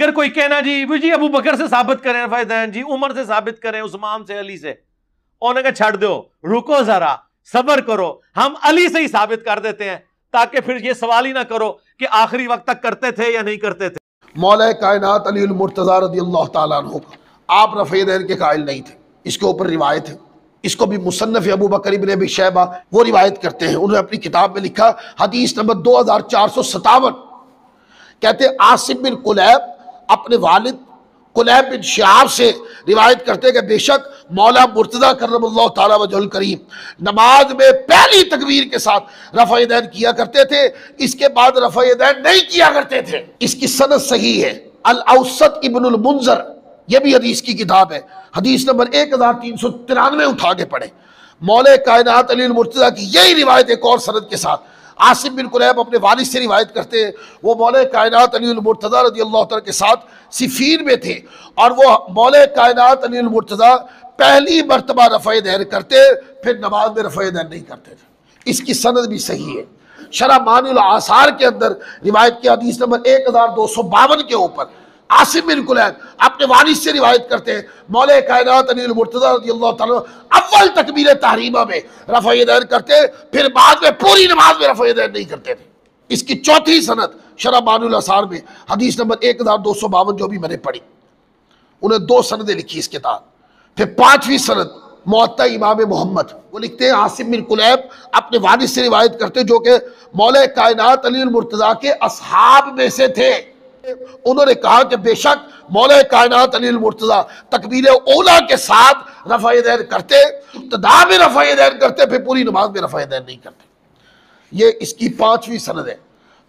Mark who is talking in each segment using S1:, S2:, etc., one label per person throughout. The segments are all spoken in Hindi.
S1: अगर कोई कहना जी अबू बकर से साबित करें रफ़ा दैन, जी उमर से साबित करें, उस्मान से, अली से, उन्होंने कहा छड़ दो, रुको जरा, सब्र करो, हम अली से ही साबित कर देते हैं, ताकि फिर ये सवाल ही ना करो कि आखिरी वक्त तक करते थे या नहीं करते थे।
S2: मौला कायनात अली अल मुर्तज़ा रज़ियल्लाहु ताला अन्हु आप रफ़े दैन के कायल नहीं थे, इसके ऊपर रिवायत है। इसको भी मुसन्नफ़ अबू बकर इब्न अबी शैबा वो रिवायत करते हैं। उन्होंने अपनी किताब में लिखा, हदीस नंबर 2457, कहते आसिम बिन कुलैब अपने वालिद कुलैब बिन शिहाब से रिवायत करते हैं कि बेशक मौला मुर्तज़ा करमल्लाहु ताला वजहुल करीम नमाज में पहली तकबीर के साथ रफ़ा दैन किया करते थे, इसके बाद रफ़ा दैन नहीं किया करते थे। इसकी सनद सही है। अल औसत इब्नुल मुंज़र, यह भी हदीस की किताब है, हदीस नंबर 1393 उठा के पढ़े। मौला कायनात अली मुर्तज़ा की यही रिवायत एक और सनद के साथ आसिम बिन कुलैब अपने वालिद से रिवायत करते हैं। वो मौला कायनात अली मुर्तज़ा रज़ियल्लाहु तआला के साथ सिफ़ीन में थे और वो मौला कायनात अली मुर्तज़ा पहली मरतबा रफ़ा दैन करते, फिर नमाज में रफ़ा दैन नहीं करते थे। इसकी सनद भी सही है। शरह मानिउल आसार के अंदर रिवायत की हदीस नंबर 1252 के ऊपर आसिम बिन कुलैब अपने वालिद से रिवायत करते हैं, मौला कायनात अली मुर्तज़ा रज़ियल्लाहु तआला अव्वल तकबीर तहरीमा में रफ़ा दैन करते, फिर बाद में पूरी नमाज में रफ़ा दैन नहीं करते थे। इसकी चौथी सनद शरह मानिउल आसार में हदीस नंबर 1252 जो भी मैंने पढ़ी, उन्हें 2 सनदें लिखी इस किताब। फिर 5वीं सनद मुअत्ता इमाम मोहम्मद, वो लिखते हैं आसिम बिन कुलैब अपने वालिद से रिवायत करते जो कि मौला कायनात अली मुर्तज़ा के असहाब में से थे। उन्होंने कहा कि बेशक मौला कायनात अली मुर्तज़ा तकबीर ओला के साथ रफ़ा दैन करते, इब्तिदा में रफ़ा दैन करते, फिर पूरी नमाज में रफ़ा दैन नहीं करते। ये इसकी 5वीं सनद है।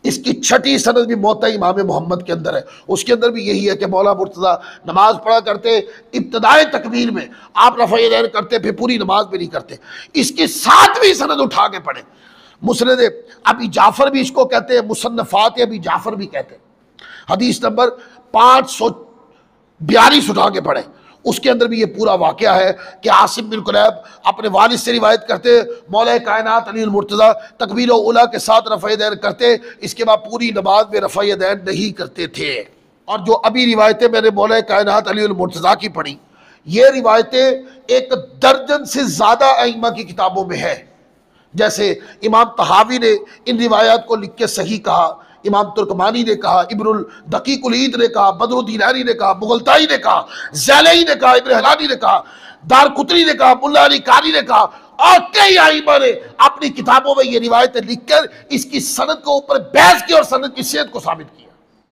S2: इसकी 6ठी सनद भी मुअत्ता इमाम मोहम्मद के अंदर है, उसके अंदर भी यही है कि मौला मुर्तज़ा नमाज पढ़ा करते, इब्तिदाए तकबीर में आप रफ़ा दैन करते, फिर पूरी नमाज में नहीं करते। इसकी 7वीं सनद उठा के पढ़े, मुस्नद अबी जाफ़र भी इसको कहते हैं, मुसन्नफ़ात अबी जाफ़र भी कहते हैं, हदीस नंबर 542 उठा के पढ़े, उसके अंदर भी ये पूरा वाक़या है कि आसिम बिन कुलैब अपने वालिद से रिवायत करते, मौला कायनात अली मुर्तज़ा तकबीर उला के साथ रफ़ा दैन करते, इसके बाद पूरी नमाज में रफ़ा दैन नहीं करते थे। और जो अभी रिवायतें मैंने मौला कायनात अली मुर्तज़ा की पढ़ी, ये रिवायतें 1 दर्जन से ज़्यादा अइम्मा की किताबों में है। जैसे इमाम तहावी ने इन रिवायात को लिख के सही कहा, इमाम तुर्कमानी ने कहा, इब्नुल दकीकुल ईद ने कहा, बदरुद्दीन आनी ने कहा, मुगलताई ने कहा, ज़ैलई ने कहा, इब्न हलानी ने कहा, दारकुतनी ने कहा, मुल्ला अली कारी ने कहा, और कई आइमा ने अपनी किताबों में ये रिवायतें लिखकर इसकी सनद के ऊपर बहस की और सनद की सेहत को साबित किया।